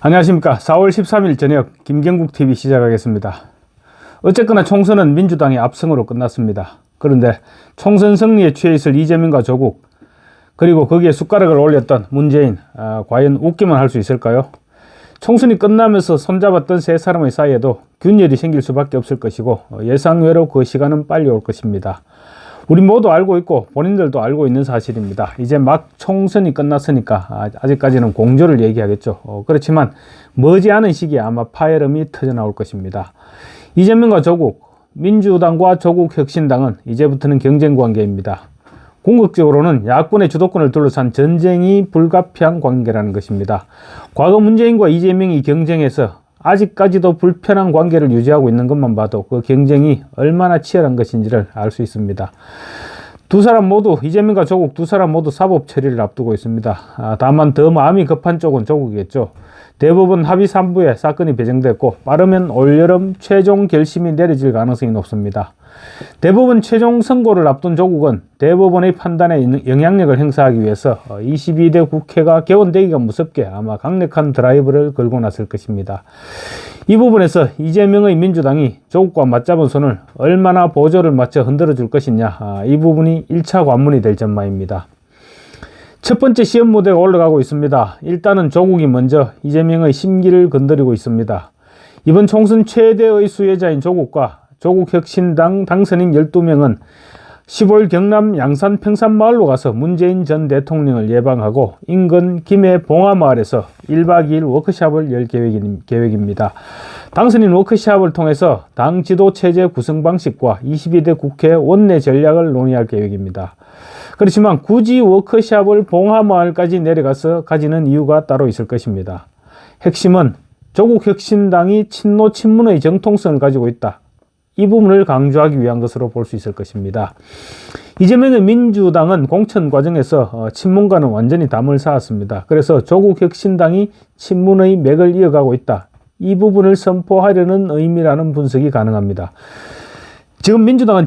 안녕하십니까. 4월 13일 저녁 김경국TV 시작하겠습니다. 어쨌거나 총선은 민주당의 압승으로 끝났습니다. 그런데 총선 승리에 취해 있을 이재명과 조국, 그리고 거기에 숟가락을 올렸던 문재인, 과연 웃기만 할 수 있을까요? 총선이 끝나면서 손잡았던 세 사람의 사이에도 균열이 생길 수밖에 없을 것이고, 예상외로 그 시간은 빨리 올 것입니다. 우리 모두 알고 있고 본인들도 알고 있는 사실입니다. 이제 막 총선이 끝났으니까 아직까지는 공조를 얘기하겠죠. 그렇지만 머지않은 시기에 아마 파열음이 터져나올 것입니다. 이재명과 조국, 민주당과 조국혁신당은 이제부터는 경쟁관계입니다. 궁극적으로는 야권의 주도권을 둘러싼 전쟁이 불가피한 관계라는 것입니다. 과거 문재인과 이재명이 경쟁해서 아직까지도 불편한 관계를 유지하고 있는 것만 봐도 그 경쟁이 얼마나 치열한 것인지를 알 수 있습니다. 두 사람 모두, 이재명과 조국 두 사람 모두 사법 처리를 앞두고 있습니다. 다만 더 마음이 급한 쪽은 조국이겠죠. 대법원 합의 3부에 사건이 배정됐고 빠르면 올여름 최종 결심이 내려질 가능성이 높습니다. 대법원 최종 선고를 앞둔 조국은 대법원의 판단에 영향력을 행사하기 위해서 22대 국회가 개원되기가 무섭게 아마 강력한 드라이브를 걸고 났을 것입니다. 이 부분에서 이재명의 민주당이 조국과 맞잡은 손을 얼마나 보조를 맞춰 흔들어 줄 것이냐, 이 부분이 1차 관문이 될 전망입니다. 첫 번째 시험 무대가 올라가고 있습니다. 일단은 조국이 먼저 이재명의 심기를 건드리고 있습니다. 이번 총선 최대의 수혜자인 조국과 조국혁신당 당선인 12명은 15일 경남 양산 평산마을로 가서 문재인 전 대통령을 예방하고 인근 김해 봉화마을에서 1박 2일 워크숍을 열 계획입니다. 당선인 워크숍을 통해서 당 지도체제 구성 방식과 22대 국회 원내 전략을 논의할 계획입니다. 그렇지만 굳이 워크숍을 봉화마을까지 내려가서 가지는 이유가 따로 있을 것입니다. 핵심은 조국혁신당이 친노 친문의 정통성을 가지고 있다. 이 부분을 강조하기 위한 것으로 볼 수 있을 것입니다. 이재명의 민주당은 공천 과정에서 친문과는 완전히 담을 쌓았습니다. 그래서 조국혁신당이 친문의 맥을 이어가고 있다. 이 부분을 선포하려는 의미라는 분석이 가능합니다. 지금 민주당은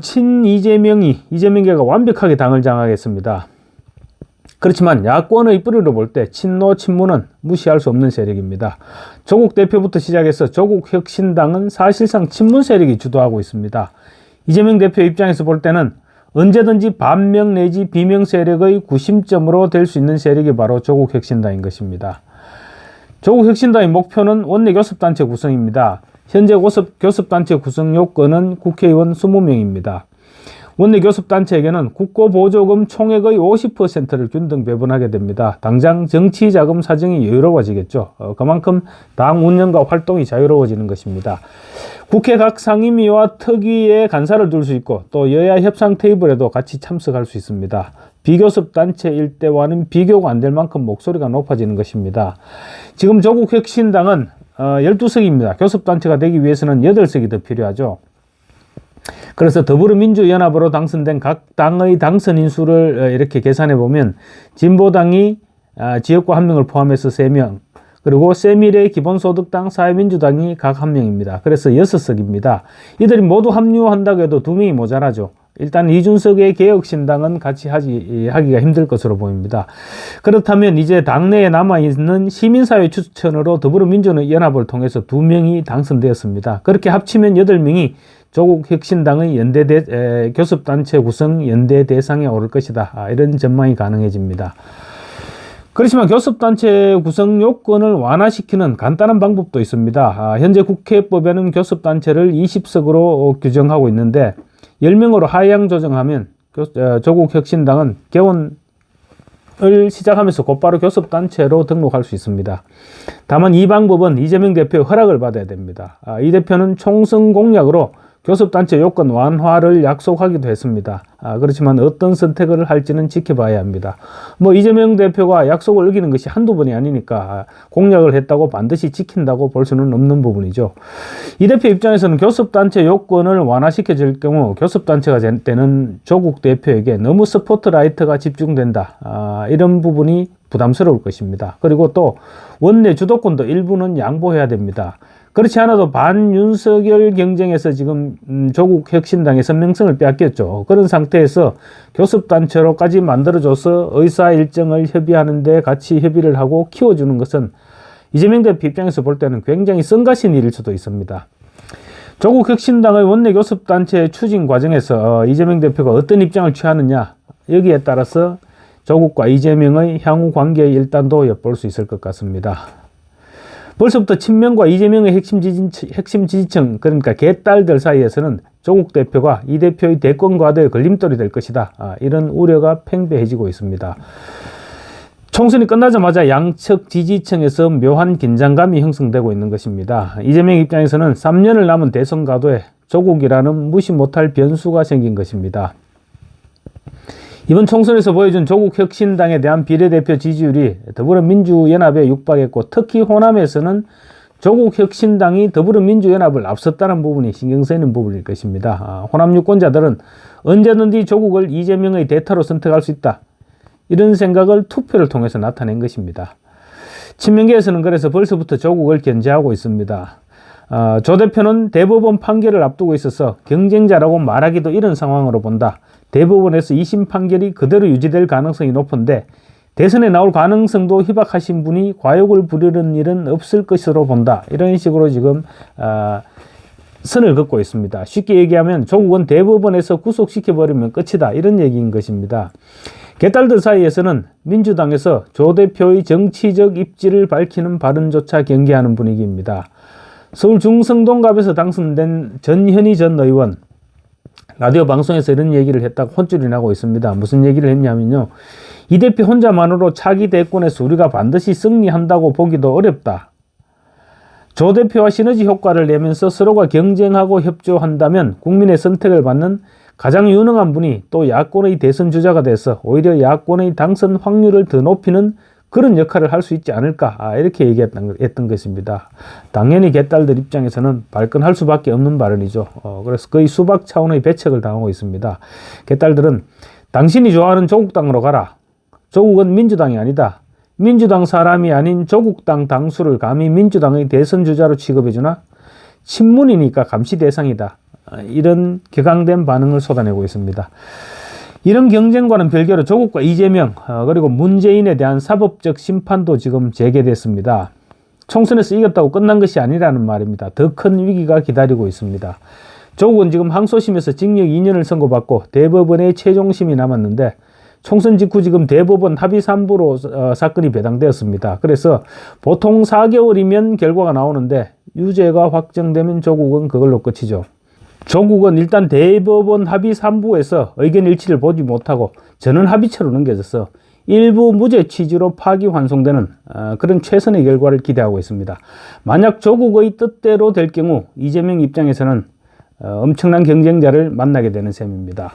이재명계가 완벽하게 당을 장악했습니다. 그렇지만 야권의 뿌리로 볼 때 친노 친문은 무시할 수 없는 세력입니다. 조국 대표부터 시작해서 조국혁신당은 사실상 친문 세력이 주도하고 있습니다. 이재명 대표 입장에서 볼 때는 언제든지 반명 내지 비명 세력의 구심점으로 될 수 있는 세력이 바로 조국혁신당인 것입니다. 조국혁신당의 목표는 원내 교섭단체 구성입니다. 현재 교섭단체 구성 요건은 국회의원 20명입니다. 원내 교섭단체에게는 국고보조금 총액의 50%를 균등 배분하게 됩니다. 당장 정치자금 사정이 여유로워지겠죠. 그만큼 당 운영과 활동이 자유로워지는 것입니다. 국회 각 상임위와 특위에 간사를 둘 수 있고 또 여야 협상 테이블에도 같이 참석할 수 있습니다. 비교섭단체일 때와는 비교가 안 될 만큼 목소리가 높아지는 것입니다. 지금 조국혁신당은 12석입니다. 교섭단체가 되기 위해서는 8석이 더 필요하죠. 그래서 더불어민주연합으로 당선된 각 당의 당선인 수를 이렇게 계산해 보면 진보당이 지역구 1명을 포함해서 3명, 그리고 새미래 기본소득당 사회민주당이 각 1명입니다. 그래서 6석입니다. 이들이 모두 합류한다고 해도 2명이 모자라죠. 일단 이준석의 개혁신당은 같이 하기가 힘들 것으로 보입니다. 그렇다면 이제 당내에 남아있는 시민사회 추천으로 더불어민주연합을 통해서 2명이 당선되었습니다. 그렇게 합치면 8명이 조국혁신당의 교섭단체 구성 연대 대상에 오를 것이다. 이런 전망이 가능해집니다. 그렇지만 교섭단체 구성 요건을 완화시키는 간단한 방법도 있습니다. 현재 국회법에는 교섭단체를 20석으로 규정하고 있는데 10명으로 하향 조정하면 조국혁신당은 개원을 시작하면서 곧바로 교섭단체로 등록할 수 있습니다. 다만 이 방법은 이재명 대표의 허락을 받아야 됩니다. 이 대표는 총선 공약으로 교섭단체 요건 완화를 약속하기도 했습니다. 그렇지만 어떤 선택을 할지는 지켜봐야 합니다. 이재명 대표가 약속을 어기는 것이 한두 번이 아니니까 공약을 했다고 반드시 지킨다고 볼 수는 없는 부분이죠. 이 대표 입장에서는 교섭단체 요건을 완화시켜 줄 경우 교섭단체가 되는 조국 대표에게 너무 스포트라이트가 집중된다. 이런 부분이 부담스러울 것입니다. 그리고 또 원내 주도권도 일부는 양보해야 됩니다. 그렇지 않아도 반윤석열 경쟁에서 지금 조국혁신당의 선명성을 빼앗겼죠. 그런 상태에서 교섭단체로까지 만들어줘서 의사 일정을 협의하는 데 같이 협의를 하고 키워주는 것은 이재명 대표 입장에서 볼 때는 굉장히 성가신 일일 수도 있습니다. 조국 혁신당의 원내 교섭단체 추진 과정에서 이재명 대표가 어떤 입장을 취하느냐, 여기에 따라서 조국과 이재명의 향후 관계의 일단도 엿볼 수 있을 것 같습니다. 벌써부터 친명과 이재명의 핵심 지지층, 그러니까 개딸들 사이에서는 조국 대표가 이 대표의 대권 과도에 걸림돌이 될 것이다, 이런 우려가 팽배해지고 있습니다. 총선이 끝나자마자 양측 지지층에서 묘한 긴장감이 형성되고 있는 것입니다. 이재명 입장에서는 3년을 남은 대선 가도에 조국이라는 무시 못할 변수가 생긴 것입니다. 이번 총선에서 보여준 조국 혁신당에 대한 비례대표 지지율이 더불어민주연합에 육박했고, 특히 호남에서는 조국 혁신당이 더불어민주연합을 앞섰다는 부분이 신경 쓰이는 부분일 것입니다. 호남 유권자들은 언제든지 조국을 이재명의 대타로 선택할 수 있다, 이런 생각을 투표를 통해서 나타낸 것입니다. 친명계에서는 그래서 벌써부터 조국을 견제하고 있습니다. 조 대표는 대법원 판결을 앞두고 있어서 경쟁자라고 말하기도 이런 상황으로 본다. 대법원에서 2심 판결이 그대로 유지될 가능성이 높은데 대선에 나올 가능성도 희박하신 분이 과욕을 부리는 일은 없을 것으로 본다. 이런 식으로 지금 선을 긋고 있습니다. 쉽게 얘기하면 조국은 대법원에서 구속시켜버리면 끝이다, 이런 얘기인 것입니다. 개딸들 사이에서는 민주당에서 조 대표의 정치적 입지를 밝히는 발언조차 경계하는 분위기입니다. 서울 중성동갑에서 당선된 전현희 전 의원, 라디오 방송에서 이런 얘기를 했다고 혼쭐이 나고 있습니다. 무슨 얘기를 했냐면요, 이 대표 혼자만으로 차기 대권에서 우리가 반드시 승리한다고 보기도 어렵다. 조 대표와 시너지 효과를 내면서 서로가 경쟁하고 협조한다면 국민의 선택을 받는 가장 유능한 분이 또 야권의 대선 주자가 돼서 오히려 야권의 당선 확률을 더 높이는 그런 역할을 할 수 있지 않을까, 이렇게 얘기했던 것입니다. 당연히 개딸들 입장에서는 발끈할 수밖에 없는 발언이죠. 그래서 거의 수박 차원의 배척을 당하고 있습니다. 개딸들은 당신이 좋아하는 조국당으로 가라. 조국은 민주당이 아니다. 민주당 사람이 아닌 조국당 당수를 감히 민주당의 대선 주자로 취급해주나? 친문이니까 감시 대상이다. 이런 격앙된 반응을 쏟아내고 있습니다. 이런 경쟁과는 별개로 조국과 이재명, 그리고 문재인에 대한 사법적 심판도 지금 재개됐습니다. 총선에서 이겼다고 끝난 것이 아니라는 말입니다. 더 큰 위기가 기다리고 있습니다. 조국은 지금 항소심에서 징역 2년을 선고받고 대법원의 최종심이 남았는데, 총선 직후 지금 대법원 합의 3부로 사건이 배당되었습니다. 그래서 보통 4개월이면 결과가 나오는데 유죄가 확정되면 조국은 그걸로 끝이죠. 조국은 일단 대법원 합의 3부에서 의견 일치를 보지 못하고 전원 합의체로 넘겨져서 일부 무죄 취지로 파기환송되는 그런 최선의 결과를 기대하고 있습니다. 만약 조국의 뜻대로 될 경우 이재명 입장에서는 엄청난 경쟁자를 만나게 되는 셈입니다.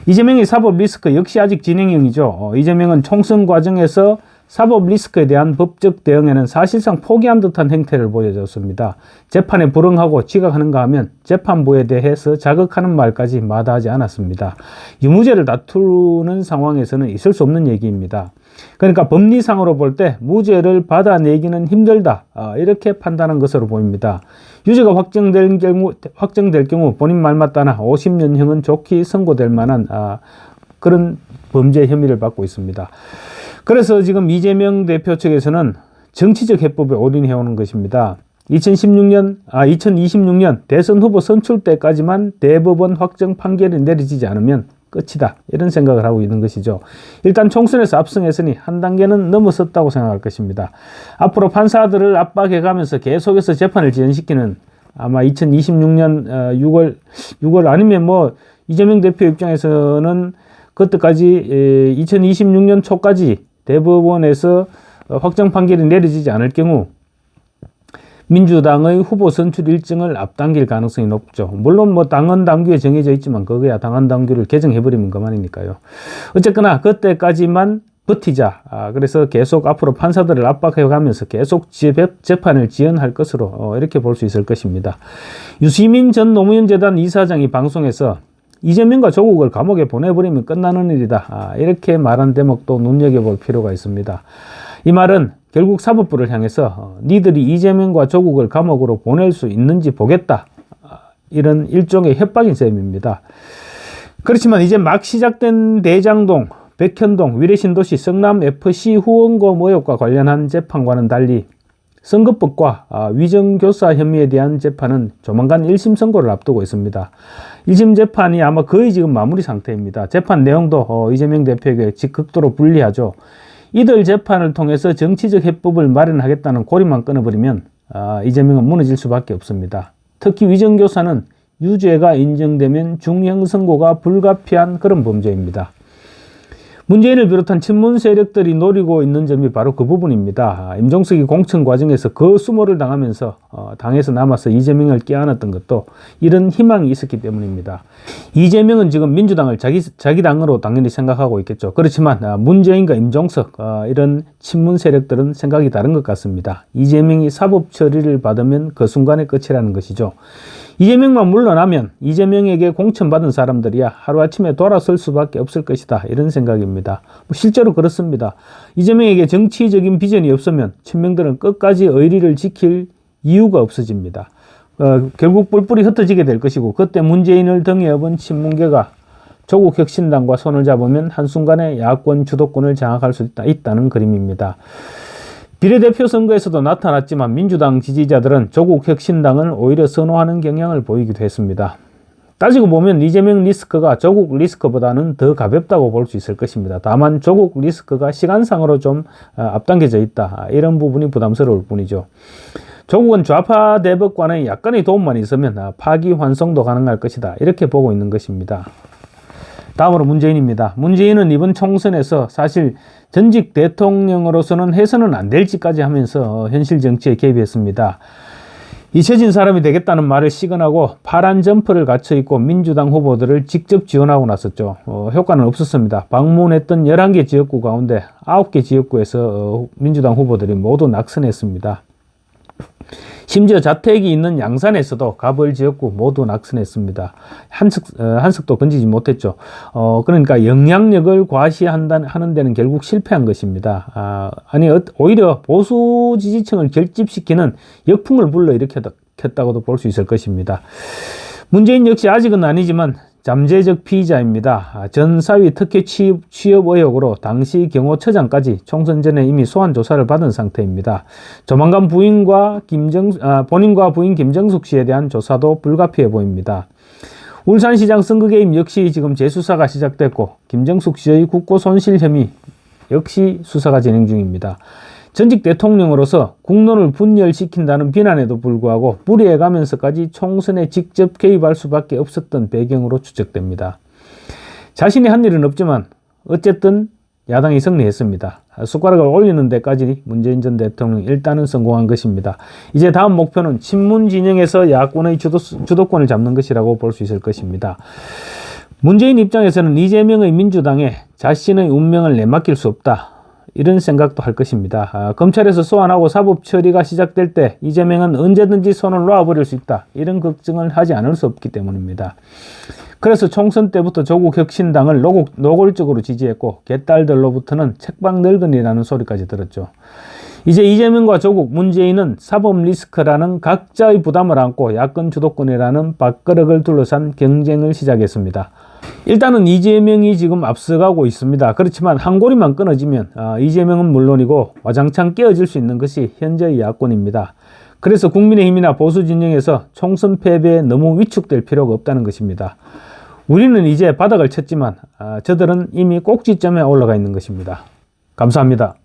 이재명의 사법 리스크 역시 아직 진행형이죠. 이재명은 총선 과정에서 사법 리스크에 대한 법적 대응에는 사실상 포기한 듯한 행태를 보여줬습니다. 재판에 불응하고 지각하는가 하면 재판부에 대해서 자극하는 말까지 마다하지 않았습니다. 유무죄를 다투는 상황에서는 있을 수 없는 얘기입니다. 그러니까 법리상으로 볼 때 무죄를 받아내기는 힘들다, 이렇게 판단한 것으로 보입니다. 유죄가 확정될 경우 본인 말 맞다나 50년형은 좋게 선고될 만한 그런 범죄 혐의를 받고 있습니다. 그래서 지금 이재명 대표 측에서는 정치적 해법에 올인해오는 것입니다. 2026년 대선 후보 선출 때까지만 대법원 확정 판결이 내려지지 않으면 끝이다, 이런 생각을 하고 있는 것이죠. 일단 총선에서 압승했으니 한 단계는 넘어섰다고 생각할 것입니다. 앞으로 판사들을 압박해가면서 계속해서 재판을 지연시키는, 아마 2026년 6월 아니면 이재명 대표 입장에서는 그때까지 2026년 초까지 대법원에서 확정 판결이 내려지지 않을 경우 민주당의 후보 선출 일정을 앞당길 가능성이 높죠. 물론 당헌 당규에 정해져 있지만 그거야 당헌 당규를 개정해버리면 그만이니까요. 어쨌거나 그때까지만 버티자. 그래서 계속 앞으로 판사들을 압박해가면서 계속 재판을 지연할 것으로 이렇게 볼 수 있을 것입니다. 유시민 전 노무현 재단 이사장이 방송에서 이재명과 조국을 감옥에 보내버리면 끝나는 일이다, 이렇게 말한 대목도 눈여겨볼 필요가 있습니다. 이 말은 결국 사법부를 향해서 니들이 이재명과 조국을 감옥으로 보낼 수 있는지 보겠다, 이런 일종의 협박인 셈입니다. 그렇지만 이제 막 시작된 대장동, 백현동, 위례신도시, 성남FC 후원금 의혹과 관련한 재판과는 달리 선거법과 위정교사 혐의에 대한 재판은 조만간 1심 선고를 앞두고 있습니다. 1심 재판이 아마 거의 지금 마무리 상태입니다. 재판 내용도 이재명 대표에게 극도로 불리하죠. 이들 재판을 통해서 정치적 해법을 마련하겠다는 고리만 끊어버리면 이재명은 무너질 수밖에 없습니다. 특히 위정교사는 유죄가 인정되면 중형 선고가 불가피한 그런 범죄입니다. 문재인을 비롯한 친문 세력들이 노리고 있는 점이 바로 그 부분입니다. 임종석이 공천 과정에서 그 수모를 당하면서 당에서 남아서 이재명을 껴안았던 것도 이런 희망이 있었기 때문입니다. 이재명은 지금 민주당을 자기 당으로 당연히 생각하고 있겠죠. 그렇지만 문재인과 임종석 이런 친문 세력들은 생각이 다른 것 같습니다. 이재명이 사법 처리를 받으면 그 순간의 끝이라는 것이죠. 이재명만 물러나면 이재명에게 공천받은 사람들이야 하루아침에 돌아설 수밖에 없을 것이다, 이런 생각입니다. 실제로 그렇습니다. 이재명에게 정치적인 비전이 없으면 친명들은 끝까지 의리를 지킬 이유가 없어집니다. 결국 뿔뿔이 흩어지게 될 것이고, 그때 문재인을 등에 업은 친문계가 조국혁신당과 손을 잡으면 한순간에 야권 주도권을 장악할 수 있다는 그림입니다. 비례대표 선거에서도 나타났지만 민주당 지지자들은 조국혁신당을 오히려 선호하는 경향을 보이기도 했습니다. 따지고 보면 이재명 리스크가 조국 리스크보다는 더 가볍다고 볼 수 있을 것입니다. 다만 조국 리스크가 시간상으로 좀 앞당겨져 있다, 이런 부분이 부담스러울 뿐이죠. 조국은 좌파 대법관의 약간의 도움만 있으면 파기환송도 가능할 것이다, 이렇게 보고 있는 것입니다. 다음으로 문재인입니다. 문재인은 이번 총선에서 사실 전직 대통령으로서는 해서는 안 될지까지 하면서 현실 정치에 개입했습니다. 잊혀진 사람이 되겠다는 말을 시건하고 파란 점퍼를 갖춰 입고 민주당 후보들을 직접 지원하고 나섰죠. 효과는 없었습니다. 방문했던 11개 지역구 가운데 9개 지역구에서 민주당 후보들이 모두 낙선했습니다. 심지어 자택이 있는 양산에서도 가벌 지역구 모두 낙선했습니다. 한석도 건지지 못했죠. 그러니까 영향력을 과시하는 데는 결국 실패한 것입니다. 오히려 보수 지지층을 결집시키는 역풍을 불러일으켰다고도 볼 수 있을 것입니다. 문재인 역시 아직은 아니지만 잠재적 피의자입니다. 전 사위 특혜 취업 의혹으로 당시 경호처장까지 총선 전에 이미 소환 조사를 받은 상태입니다. 조만간 본인과 부인 김정숙 씨에 대한 조사도 불가피해 보입니다. 울산시장 선거 개입 역시 지금 재수사가 시작됐고, 김정숙 씨의 국고 손실 혐의 역시 수사가 진행 중입니다. 전직 대통령으로서 국론을 분열시킨다는 비난에도 불구하고 무리해가면서까지 총선에 직접 개입할 수밖에 없었던 배경으로 추측됩니다. 자신이 한 일은 없지만 어쨌든 야당이 승리했습니다. 숟가락을 올리는 데까지 문재인 전 대통령 일단은 성공한 것입니다. 이제 다음 목표는 친문 진영에서 야권의 주도권을 잡는 것이라고 볼 수 있을 것입니다. 문재인 입장에서는 이재명의 민주당에 자신의 운명을 내맡길 수 없다, 이런 생각도 할 것입니다. 검찰에서 소환하고 사법 처리가 시작될 때 이재명은 언제든지 손을 놓아버릴 수 있다, 이런 걱정을 하지 않을 수 없기 때문입니다. 그래서 총선 때부터 조국혁신당을 노골적으로 지지했고, 개딸들로부터는 책방 늙은이라는 소리까지 들었죠. 이제 이재명과 조국, 문재인은 사법 리스크라는 각자의 부담을 안고 야권 주도권이라는 밥그릇을 둘러싼 경쟁을 시작했습니다. 일단은 이재명이 지금 앞서가고 있습니다. 그렇지만 한 고리만 끊어지면 이재명은 물론이고 와장창 깨어질 수 있는 것이 현재의 야권입니다. 그래서 국민의힘이나 보수 진영에서 총선 패배에 너무 위축될 필요가 없다는 것입니다. 우리는 이제 바닥을 쳤지만 저들은 이미 꼭지점에 올라가 있는 것입니다. 감사합니다.